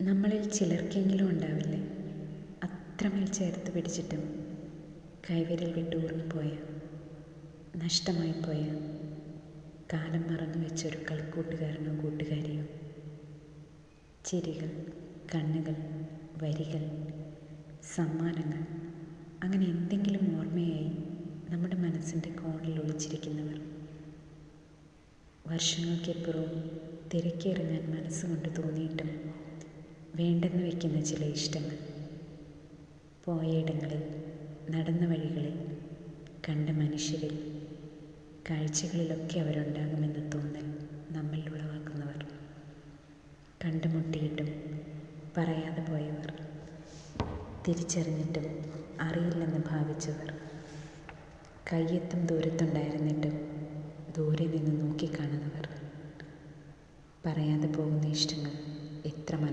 നമ്മളിൽ ചിലർക്കെങ്കിലും ഉണ്ടാവില്ലേ അത്രമേൽ ചേർത്ത് പിടിച്ചിട്ടും കൈവിരൽ വിട്ടൂർന്നു പോയ, നഷ്ടമായി പോയ, കാലം മറന്നു വെച്ചൊരു കളിക്കൂട്ടുകാരനോ കൂട്ടുകാരിയോ. ചിരികൾ, കണ്ണുകൾ, വരികൾ, സമ്മാനങ്ങൾ, അങ്ങനെ എന്തെങ്കിലും ഓർമ്മയായി നമ്മുടെ മനസ്സിൻ്റെ കോണിൽ ഒളിച്ചിരിക്കുന്നവർ. വർഷങ്ങൾക്കിപ്പുറവും തിരക്കിയിറങ്ങാൻ മനസ്സുകൊണ്ട് തോന്നിയിട്ടും വേണ്ടെന്ന് വയ്ക്കുന്ന ചില ഇഷ്ടങ്ങൾ. പോയയിടങ്ങളിൽ, നടന്ന വഴികളിൽ, കണ്ട മനുഷ്യരിൽ, കാഴ്ചകളിലൊക്കെ അവരുണ്ടാകുമെന്ന തോന്നൽ നമ്മളിൽ ഉളവാക്കുന്നവർ. കണ്ടുമുട്ടിയിട്ടും പറയാതെ പോയവർ, തിരിച്ചറിഞ്ഞിട്ടും അറിയില്ലെന്ന് ഭാവിച്ചവർ, കയ്യെത്തും ദൂരത്തുണ്ടായിരുന്നിട്ടും ദൂരെ നിന്ന് നോക്കിക്കാണുന്നവർ. പറയാതെ പോകുന്ന ഇഷ്ടങ്ങൾ എത്ര